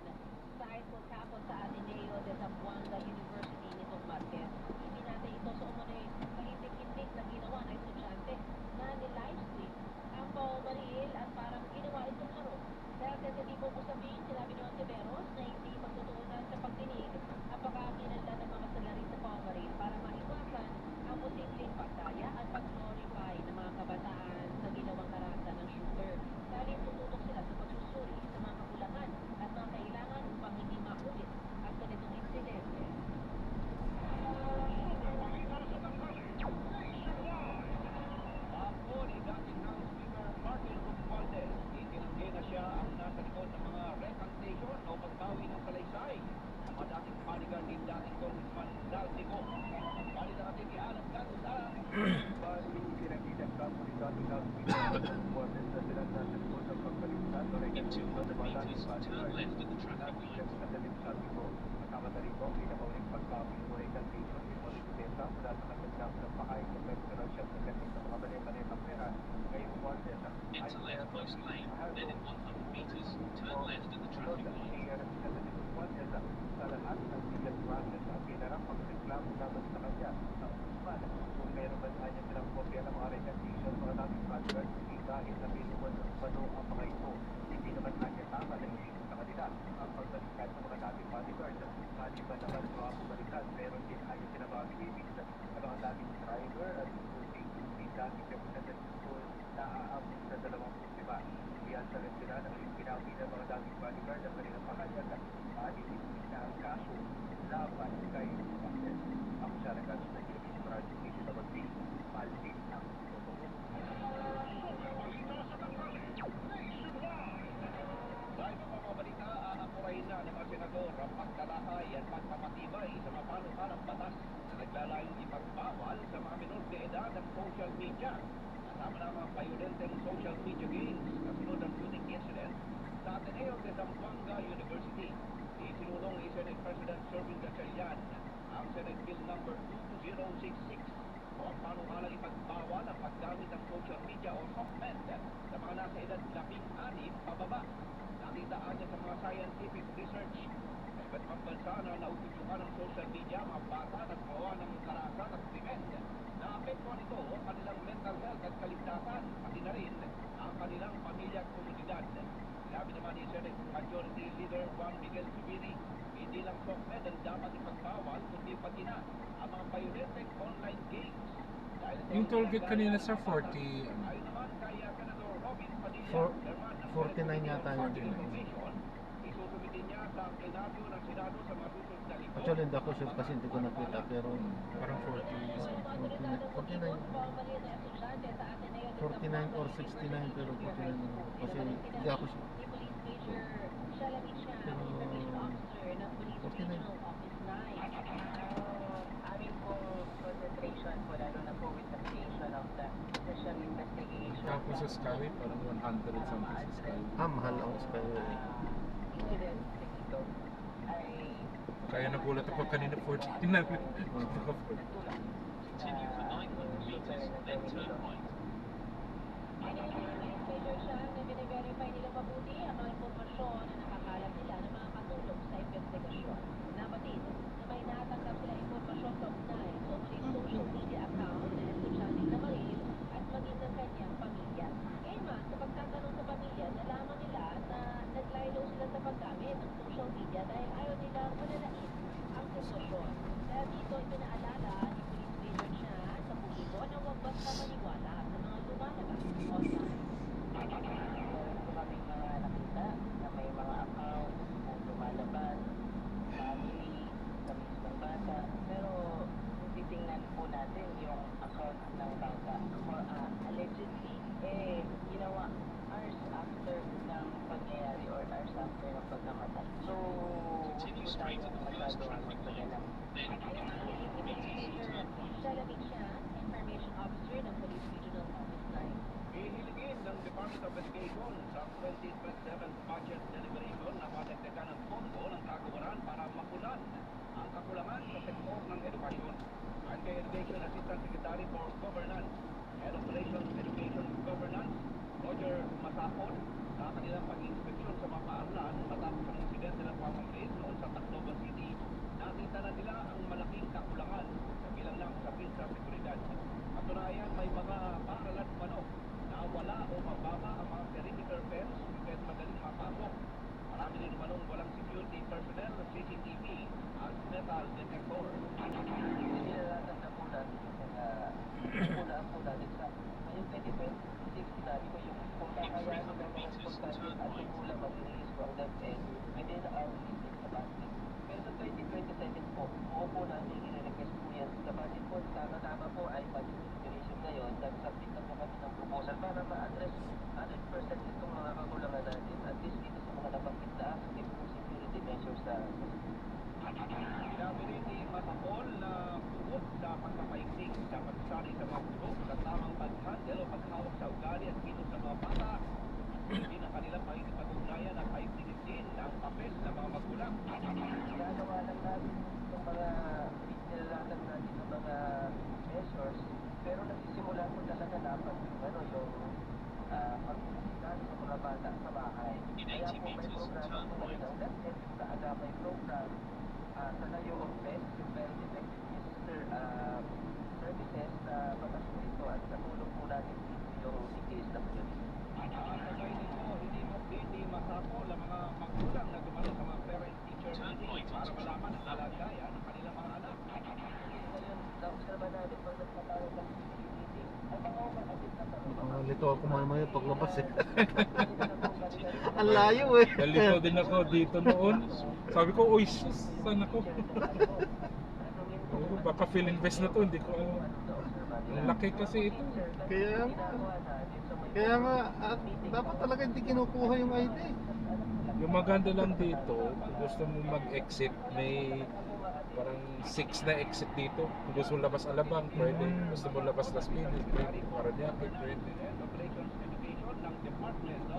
sa high school campus sa Ateneo de Zamboanga University nitong Martes. Hindi natin ito sa umunoy kahindig-hindig na ginawa ng estudyante na ni-livestream ang pamamaril at parang ginawa itong laro. Dahil sensitibong usapin, sinabi ni Ontiveros na hindi magtutuunan sa pagdinig ang pagkakinala ng mga salari sa pamamaril para maiwasan ang posibleng pagdaya at pag-glorify ng mga kabataan sa ginawang karanasan ng shooter. Dahil tututok sila sa pagsusuri sa mga kakulangan at mga kailangan upang hindi maulit ang ganitong insidente. Ako ni dating House Speaker Martin Romualdez, itinanggi na siya ang nasa likod ng mga recantation o pagbawi ng salaysay ng mga dating bodyguard ni dating Congressman Daltico. Bali na natin ialap ka sa Bali, pinag-ilang kampo ni dating House Speaker Romualdez na sila nasa likod ng pagkaligtan o In reconstruction ng 200 mga meters, dating turn bodyguard. left at the traffic light. Sa dalim sabi ko, kasama na rito ang pinakauling pagbawi o recantation ni Molly Duterte mula sa kanyang ng pakain ng personal siya sa kanyang sa mga baleta-letang pera ngayong Romualdez. Enter left most lane, then in 100 meters, turn left at the traffic light. Sa lahat ng legal process ang pinarang pagreklamo naman sa kanya ng Usman. Kung meron man kanya silang kopya ng mga recantation mga dating bodyguard, hindi dahil na pinuman ng Usmano ang mga ito. Hindi naman kanya tama na hindi sa kanila ang pagbalikan ng mga dating bodyguard. Mali ba naman ito ang bumalikan, meron din kanya sinabagi ibig sa mga dating driver at hindi dating representative school na aabot sa 25. Iyan sa rin sila ng pinawi ng mga dating bodyguard ang kanilang pahayag at malinis na ang kaso laban kay Romualdez. Ako siya nagkaso ng Philippines Project Nation na mag-base Malvin ang totoo. Sa ibang mga balita, aakurahin na ng mga senador ang pagdalahay at pagpamatibay sa mga panukalang batas na naglalayong ipagbawal sa mga minor de edad ang social media. Kasama na mga violenteng social media games kasunod ng shooting incident sa Ateneo de Zamboanga University. Isinulong ni Senate President Serving Gatchalian ang Senate Bill number 2066 o ang panukalang ipagbawal ang paggamit ng social media o SOCMED sa mga nasa edad 16 pababa. Nakitaan niya sa mga scientific research sa iba't ibang bansa na naututukan ng social media mga bata na gumawa ng karahasan at krimen. Naapektuhan ito ang kanilang mental health at kaligtasan, pati na rin ang kanilang pamilya at komunidad. Sinabi naman ni Senate Majority Leader Juan Miguel Zubiri, hindi lang SOCMED ang dapat ipagbawal, kundi pati na ang mga violenteng online games. Yung toll gate kanina sa 40, Ayon naman kay Senador Robin Padilla, For- chairman ng 49 yata yun. Commission, isusumitin niya sa plenaryo ng Senado sa mga susunod na linggo. Actually, hindi ako sure kasi hindi ko nakita, pero parang 40. or 69, pero 49 kasi hindi ako sure. Amin po concentration po, lalo na po with the creation of the special investigation. Tapos sa Skyway, parang 100 something sa Skyway. Mahal ang Skyway. Incident dito ay Kaya nagulat ako kanina 40 na. nagtulak. Continue for 900 meters, then turn right. Major siya na bine-verify nila mabuti ang mga impormasyon na nakakalat nila ng mga katulad pamilya dahil ayaw nilang manalait ang sitwasyon. Kaya dito ipinaalala ni Police Major Chan sa publiko na huwag basta maniwala sa mga lumalabas online. Meron po kaming mga nakita na may mga account na lumalabas, family, sa mismong bata. Pero titingnan po natin yung account ng bata. Allegedly, ginawa hours after ng pangyayari or hours after ng pagkamatay. So, Continue po straight tayo at the first magagawa traffic light. magpagalang. Then begin to hold from meters to turn right. Shalamik Chan, Information Officer ng Police Regional Office 9. Ihiligin ng Department of Education sa 2027 budget deliberation na madagdagan ng pondo ng kagawaran para mapunan ang kakulangan sa sektor ng edukasyon. Ayon kay Education Assistant Secretary for Governance and Operations Education Governance, Roger Masapon, sa kanilang pag-inspeksyon sa mga paaralan matapos ang insidente ng pamamalit noon sa Tacloban City, nakita na nila ang malaking kakulangan sa bilang ng usapin sa seguridad. Katunayan, may mga paaralan manok na wala o mababa ang mga perimeter fence kahit madaling mapasok. Marami din manong walang security personnel, CCTV at metal detector. Nilalatan na po natin yung po natin sa ngayong 2026 sabi ko yung kung kakayanin ng mga responsable at yung mula mag-release ko ang DepEd within our limits sa budget. Pero sa 2027 po, buo po natin i-request po yan sa budget po. Tama-tama po ay budget deliberation ngayon. Nag-submit na po kami ng proposal para ma-address 100% itong mga kakulangan natin. At least dito sa mga nabanggit na aspect po security measures sa Sinabi rin ni Masapol na bukod sa pagpapaigting sa pagsali sa mga guro sa tamang pag-handle o paghawak sa ugali at kilos sa mga bata, hindi na kanilang pakikipag-ugnayan at paigtingin din ang papel ng mga magulang. ginagawa lang natin yung mga nilalatan natin ng mga measures, pero nagsisimula po talaga dapat yung pagpupuntahan sa mga bata sa bahay. In Kaya 80 po may meters, programa turn po right. ng DepEd sa Agapay program sa Layo of Best, yung very effective services na batas po ito at katulong po natin dito yung DPSWD. Kagaya nito, hindi Masapol ang mga magulang na dumalo sa mga parent-teacher Turn meeting right para onto malaman ang Traffic Light. kalagayan ng kanilang mga anak. Ngayon, na-observa natin pag nagpatawag ng meeting, ay mga overhatid na Lito ako mamaya paglabas eh. Ang layo eh. Nalito din ako dito noon. Sabi ko, uy, sus, saan ako? Oh, baka fill invest na to, hindi ko alam. Ang laki kasi ito. Kaya nga, dapat talaga hindi kinukuha yung ID. Yung maganda lang dito, kung gusto mo mag-exit, may parang 6 na exit dito. Kung gusto mo labas Alabang, pwede. Gusto mo labas Las Piñas, pwede. Paranaque, pwede.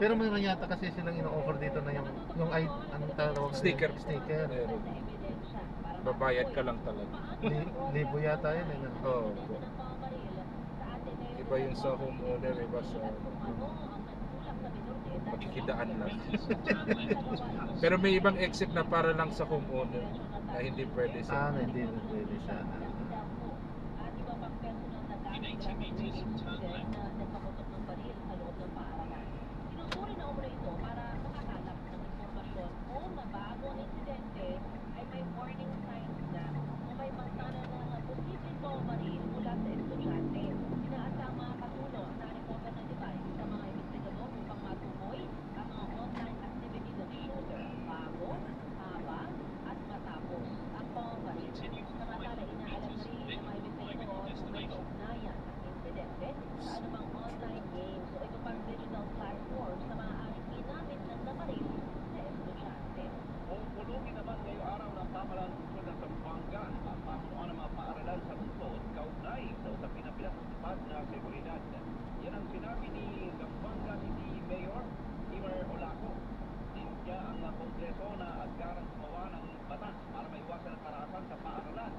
Pero mayroon yata kasi silang ino-offer dito na yung ID, anong tawag? Sticker. Sticker. Meron. Babayad ka lang talaga. Libo yata yun eh. No? Oo. Iba yung sa homeowner, iba sa makikidaan lang. Pero may ibang exit na para lang sa homeowner na hindi pwede sa... Hindi na pwede siya. In 80 meters, turn left. Nagpaputok ng baril sa loob ng paaralan. Sinusuri na umano ito para makakalap ng impormasyon kung mabago ang insidente ay may warning signs na o may bangkana ng posibleng baril mula sa estudyante. Inaasang mga katulong na recover ng device sa mga investigador upang matukoy ang mga online activities of shooter bago, habang at matapos ang pamamaril. Samantala, inaalam na rin ng mga investigador kung may ugnayan ang insidente sa anumang online games o iba pang digital platforms na maaaring ginamit ng namaril na estudyante. Pupulungin naman ngayong araw ng pamahalaan lungsod ng Zamboanga ang pamunuan ng mga paaralan sa lungsod kaugnay sa usapin na pinatutupad na seguridad. Yan ang sinabi ni Zamboanga City Mayor Imer Olaco. Tinutya ang Kongreso na agkarang gumawa ng batas para maiwasan ang karahasan sa paaralan.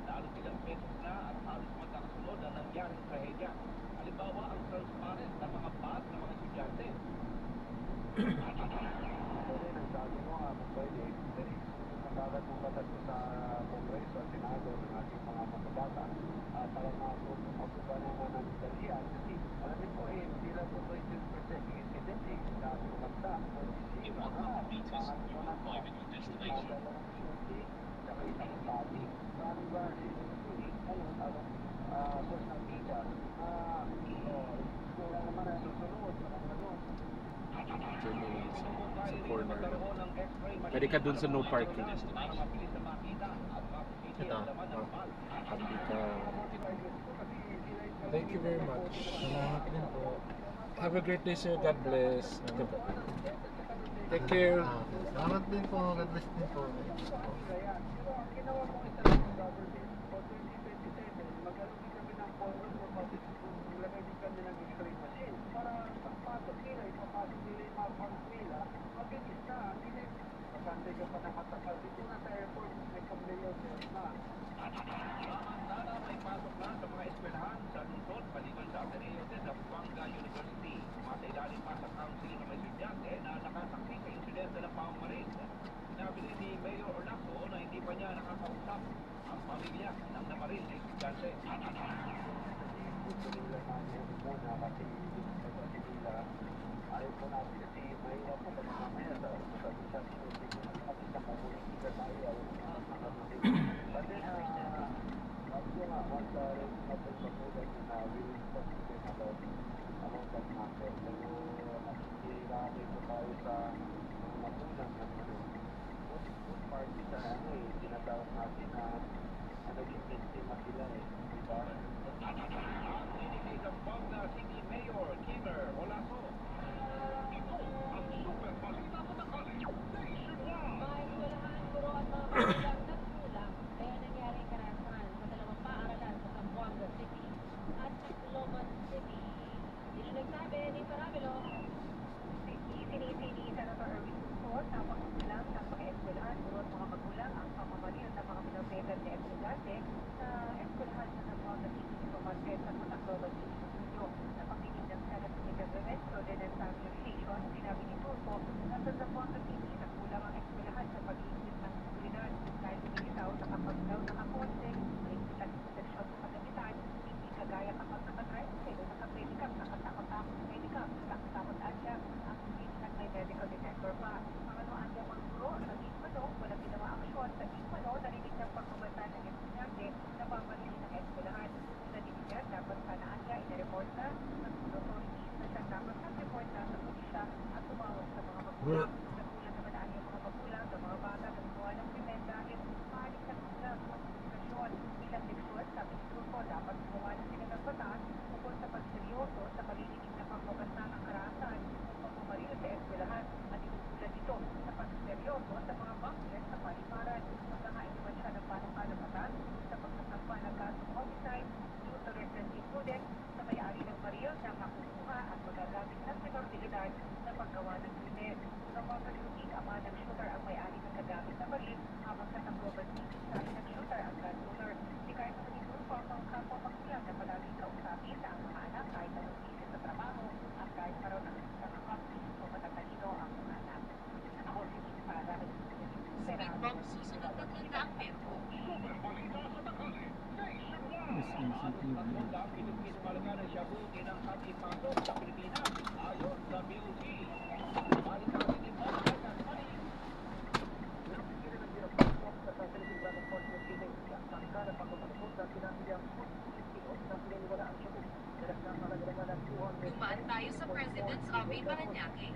Lalong ilang beses na at halos magkakasunod ang nangyaring trahedya. Halimbawa ang transparent na mga bus ng mga estudyante. Sabi mo nga, kung pwede, nagkagat ng batas sa Kongreso at Senado ng ating mga mamabata para makuha naman ng dalian. Kasi alam mo hindi lang po 20% yung incident sa ating bansa. In 100 meters, you will arrive at your destination. source ng data, kung naman ang susunod, Diyan na lang sa corner lang. Pwede ka dun sa no parking. Ito. Hindi ka... Thank you very much. Salamat din po. Have a great day, sir. God bless. Take care. Salamat din po. God bless din po. kaya, pero ang ginawa mo isang government o 2027, mag-alugin kami ng pondo for public school. Ilagay din kami ng x-ray machine para pagpasok nila, ipapasok nila yung mga funds nila, mabilis na, hindi magkantay ka pa ng matakal. Dito na sa airport, may conveyor belt na. Samantala, may pasok na sa mga eskwelahan sa lungsod maliban sa Ateneo de Zamboanga University. Masailalim pa sa counseling ng mga estudyante na nakasaksi sa insidente ng pamamaril. Sinabi rin ni Mayor Orlando na hindi pa niya nakakausap ang pamilya ng namaril na estudyante. Gusto nila namin muna kasi nila, ayaw po natin kasi mahirap po kasi mamaya sa social media kasi sa komuniti tayo, ayaw po natin. But then, also nga, once natin magulat na we will talk to them about that matter. Pero nakikilala po tayo sa mga magulang na good party sa tinatawag natin na naging biktima sila diba? Dinig kay Zamboanga City Mayor Kimmer Olaso. Ito ang super balita sa tanghali. Nationwide! Mga eskwelahan, guro at mga magulang nagkulang kaya nangyaring karahasan sa dalawang paaralan sa Zamboanga City at Tacloban City. Yun ang nagsabi ni Paramilo. Sinisini Senator Erwin Tulfo na pagkukulang ng mga eskwelahan, guro at mga magulang ang pamamaril ng mga minorited na estudyante sa eskwelahan sa Zamboanga City Supermarket at Tacloban City Studio. Napakinig ng Senate Committee on Women's Ordinance and Legislation, sinabi ni Tulfo na sa Zamboanga City nagkulang ang eskwelahan sa pag-iisip ng seguridad dahil lumilitaw na kapag daw nakakonse, may ilang proteksyon sa kagamitan, hindi kagaya kapag nakatricycle o naka-pedicab, nakatakot-takot sa pedicab, nakatakot-takot siya ang may medical detector pa. Ang ano-anya mga guro sa Gitmano, walang ginawa aksyon sa Gitmano, narinig ng pagkumatan ng estudyante na pamalili ng eskwelahan. Una dinigyan, dapat sanaan niya, inireport na ng authorities na siya dapat nag-report na sa pulisya at tumawag sa mga magulang. Nagulat naman ang mga magulang sa mga bata na gumawa ng krimen dahil maalis na sila sa konsentrasyon. Bilang leksyon, sabi ni Tulfo, dapat gumawa na sila ng batas tungkol sa pagseryoso sa palilinig na pagpapasta ng karahasan pagpumaril sa eskwelahan at inuulan ito sa pagseryoso sa mga bangkes sa paliparan. Magkakain naman siya ng panukalang batas sa pagsasampa ng kasong homicide, use of reference imprudent sa may-ari ng baril na makukuha at magagamit ng responsibilidad sa paggawa ng krimen. Sa mga kalutin, ama ng shooter ang may-ari ng kagamit na baril habang sa Tacloban City, sabi ng shooter ang gun owner. Di kahit naman ni Tulfo ang kapwa magulang na palaging kausapin na ang mga anak kahit anong isip sa trabaho at kahit araw ng o matatalino ang mga anak. Ako si para Speedbox susunod na 300 peso. Super balita sa tanghali. Nationwide! Tatlong daang pinipis malaga ng shabu tinangkap ipasok sa Pilipinas ayon sa BOC. Balik sa atin ni Bob Gasmani. Dumaan tayo sa President's Office Paranaque.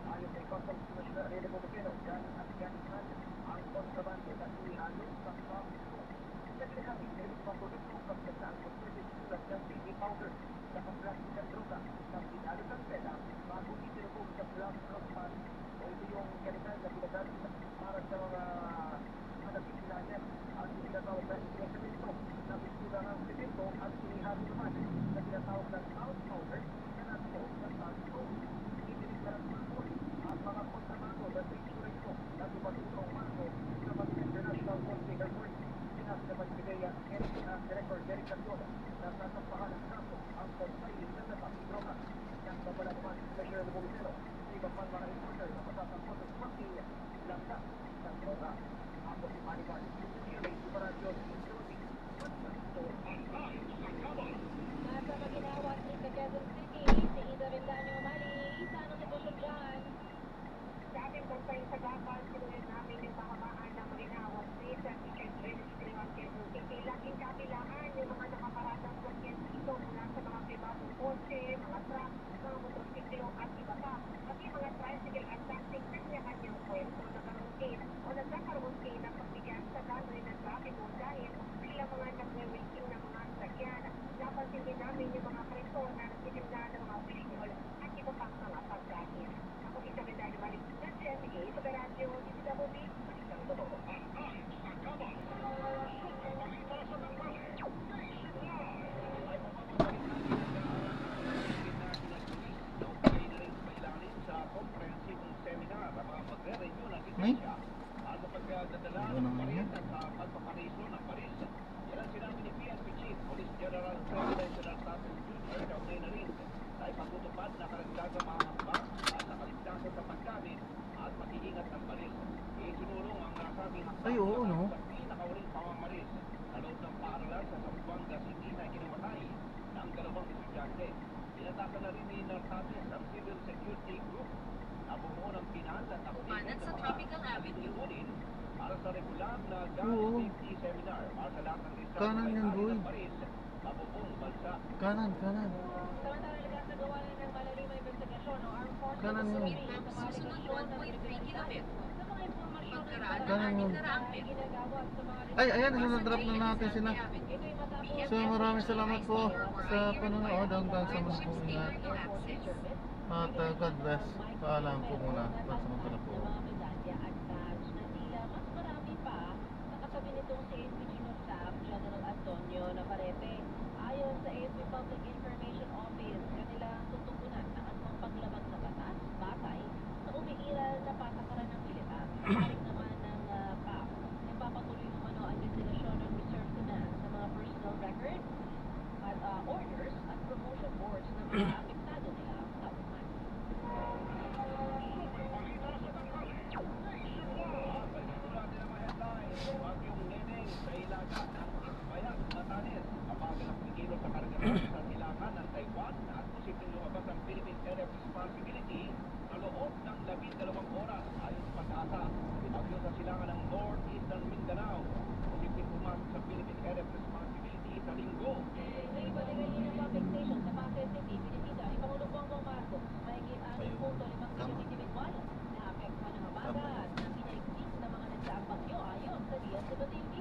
Nasa Maginawa Street sa Quezon City, si Ida Rendaño Mali, saan ang sitwasyon dyan? Sa ating kumpay sa Gapal, sinulit namin yung kahabaan ng Maginawa Street sa Chicken Village, Quezon City. Laging kapila nagkakaroon kayo ng pagbigyan sa daloy ng traffic dahil sila mga nagre-rating ng mga sakyan. Napansin din namin yung mga preso na nagtitinda ng mga fishball at iba pang mga pagkain. Ako si Isabel Balik ng GMA sa Radyo DCWB, Balitang Totoo. May? At sa pagdadala Ano ng naman yan? parisan sa pagpapariso ng Paris. Yan ang sinabi ni PNP Chief Police General Presidential Status Jr. Kaugnay na rin sa ipagtutupad na karagdagang mga hakbang at nakaligtasan sa paggamit at pag-iingat ng baril. Isinulong ang nasabing hakbang Ay, oo, no? sa pinakawaling pamamaris sa loob ng paaralan sa Zamboanga City na kinamatay ng dalawang estudyante. Inatakan na rin ni Nartates ang Civil Security Group na bumuo ng pinal at Umanan sa Tropical Avenue. para sa regular na Oo. gun safety seminar para sa lahat ng estado Kanan yan, boy. ng Paris sa buong bansa. Kanan. Samantala, nagkasagawa na ng malalimang investigasyon ng Armed Forces Kanan sa yun. Sumitang sa susunod 1.3 kilometro. Sa mga impormasyon Pagkaraan ng Kanan yun. ating karampit. ginagawad sa mga Ay, ayan, sinadrop na natin sila. Ito'y matapos So, maraming salamat po sa panonood hanggang sa mga po ingat. At God bless. Paalam po muna. Pansamantala po. ng mga medalya at badge na tila mas marami pa sa katabi nitong si AFP Chief of Staff General Antonio Navarrete. Ayon sa AFP Public Information Office, kanilang tutugunan ang anumang paglabag sa batas, batay sa umiiral na patakaran ng militar. Paring naman ng PAP, nagpapatuloy umano ang investigasyon ng reserve command sa mga personal records at orders at promotion boards ng mga apektado nila tauhan. Bagyong Neneng sa ilaga ng Isbayag, Batanes. Kapagal ang pigilo sa karagatan sa silangan ng Taiwan at posibleng lumabas ang Philippine Area of Responsibility sa loob ng 12 oras ayon sa pag-asa. Bagyo sa silangan ng Northeastern Mindanao. Posibleng pumasok sa Philippine Area of Responsibility sa linggo. Sa iba ng linya public station sa Pasay City, Pilipina, ni Pangulong Bongbong Marcos, mahigit 6.5 milyong individual na apektuhan ng amaga at ng pinaigting ng mga nagsaang bagyo ayon sa DSWD.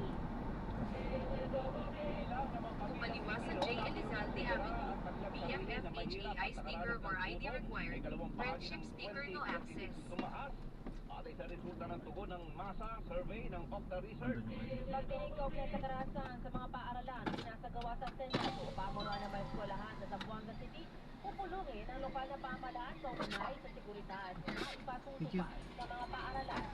Umaliwas sa J. Elizalde Avenue. BFF HAI sticker or ID required. Friendship sticker no access. Tumaas. Batay sa resulta ng tugon ng masa survey ng Okta Research. Pagdinig kaugnay sa karahasan sa mga paaralan sinasagawa sa Senado, pamunuan ng mga eskwelahan sa Zamboanga City, pupulungin ang lokal na pamahalaan kaugnay sa seguridad na ipatutupad sa mga paaralan.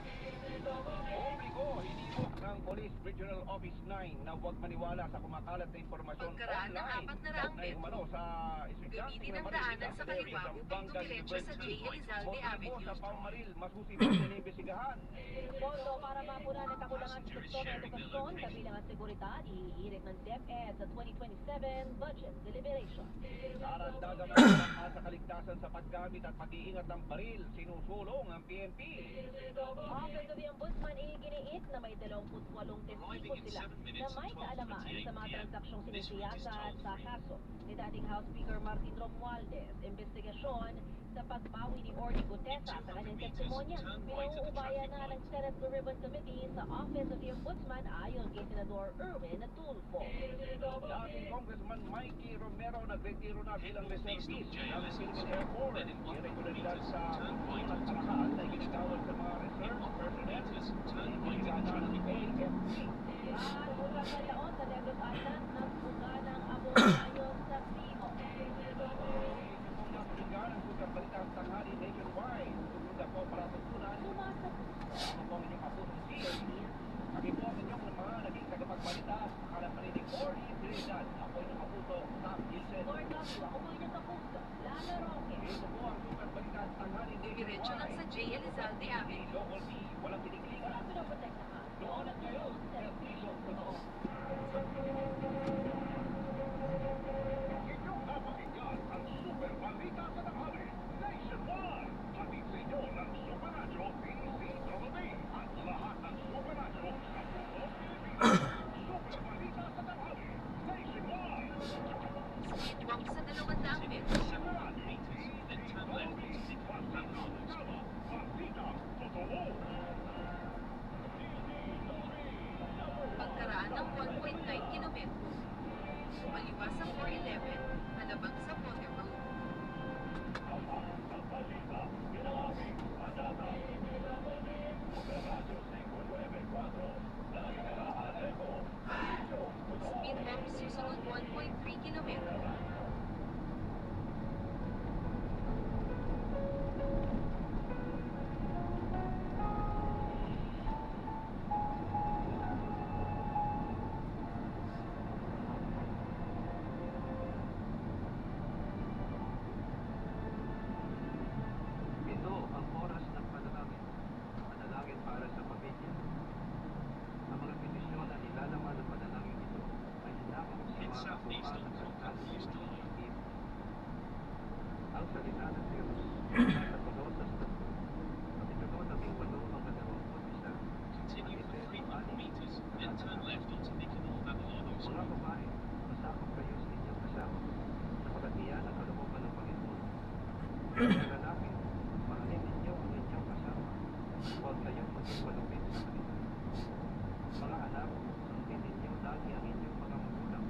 Obligo, hinimok ng Police Regional Office 9 na huwag maniwala sa kumakalat na impormasyon Pagkaraan ng online 400 na umano sa estudyante Gamitin na ang Marisita daanan sa kaliwa upang Zamboanga dumiretso sa J. University. Elizalde Kontra po Avenue. sa pamamaril, masusi po inimbestigahan. Pondo para mapunan ang kakulangan sa sektor ng edukasyon, kabilang ang seguridad, ihihirit ng DepEd sa 2027 budget deliberation. Karandagang mga sa kaligtasan sa paggamit at pag-iingat ng baril, sinusulong ang PNP. Office of the Ombudsman iginiit na may 28 testigo sila na may kaalaman sa mga transaksyong sinisiyasat sa kaso ni dating House Speaker Martin Romualdez. Investigasyon sa pagbawi ni Orly Gutesa sa kanyang testimonya. Pinauubayan na ng Senate Blue Ribbon Committee sa Office of the Ombudsman ayon kay Senador Erwin Tulfo. Dating Congressman Mikey Romero nagretiro na bilang reservist ng Philippine Air Force. Irregularidad sa pagkakahal na ginagawad sa mga reserve personnel. Ikinigana ng AFP. At bukas na taon sa Negros Island, nagbuga ng abong ayon sa Timo. Kung nakikinggan ang sugang balita ang tanghali nationwide, tugod ako para tutunan. Sumasap Ako po ang inyong kapuso si Kami po ang inyong mga naging tagapagbalita. Akalang paninig Orly Trinidad. Ako inyong kapuso, Sam Gilsen. Lord love you. Ako po inyong kapuso. Lalo Roque. Ito po ang sugang balita ang tanghali Diretso lang sa J. Elizalde Avenue. Local T, walang kiniklingan. ng 1.9 kilometro. Kaliwa sa 411, halabang sa Pote Road. Speed bump susunod 1.3 kilometro. Ito ang oras ng panalangin. Panalangin para sa pamilya. Ang mga petisyon na nilalaman ng panalangin ito ay hinakot sa mga kapuhan ng pagkakas ng sakit. Ang salita ng Diyos ay katulad sa statut. Kapitulo 18 ang 21. Continue for 300 meters, then turn left onto Nicanor Abelardo Mga Street. babae, masakop kayo sa inyong kasama, sapagkat iyan ang kalooban ng Panginoon. Mga lalaki, mahalin ninyo ang inyong kasama, huwag kayong maging malupit sa kanila. Mga anak, sundin ninyo lagi ang inyong mga magulang,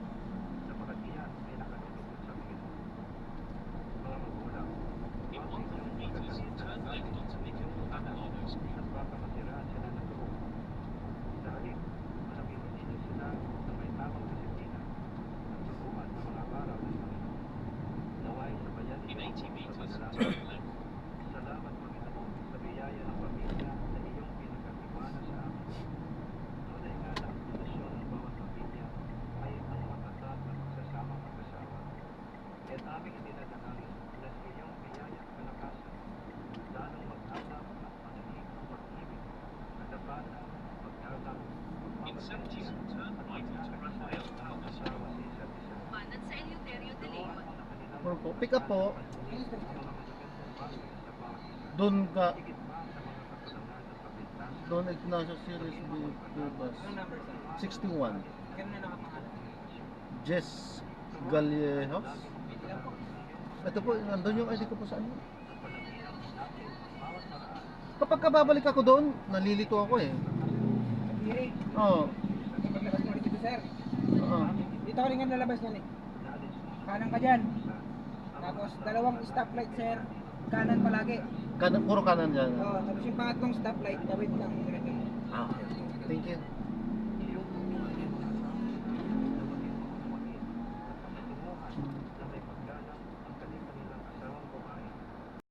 sapagkat iyan ay nakatulog sa Panginoon. Mga magulang, In huwag 100 ninyong meters, pagkakalitan turn ang left onto Nicanor Abelardo Street. at baka masiraan sila ng loob. Sa halip, manaminin ninyo sila na may tamang disiplina at turuan ng mga araw ng Panginoon. Naway sa bayan In ninyo 80 sa meters, panalangin. turn left. Salamat Panginoon sa biyaya ng pamilya na iyong pinagkatiwala sa amin. Tunay nga na ang pundasyon ng bawat pamilya ay ang matatag na pagsasama mag-asawa. Kaya't aming idinadalangin na sa iyong biyaya at kalakasan, lalong mag-alap at manalig ang pag-ibig, katapatan, paggalang, In pagmamalasya, 70, turn at right onto pagkakaisa Rafael ng Alvarez Street. mag-asawa sa isa't isa. Kanan sa Eleuterio de Turuan Leon. mo na kanilang Or po, pick up po. pagmamalasya ang mga magagandang bagay sa bawat isa. Doon ka, Higit pa sa mga kakulangan ng paglintas. Doon Ignacio Series B bus. Anong number, sir? 61. Kaya na nakapangalan. Jess Gallejos. Wait lang po. Ito po, nandun yung ID ko po sa ano. Palagian natin ang bawat paraan Kapag kababalik ako doon, nalilito ako eh. Kiri. Oo. Paglabas mo dito, sir. Oo. Dito ka rin nga lalabas niyan eh. Kanan ka dyan. Tapos dalawang stoplight, sir. Kanan palagi. Puro kanan dyan. Oo, tapos yung pangatlong stoplight, tawid lang. Diretso. Ah, okay. Thank you.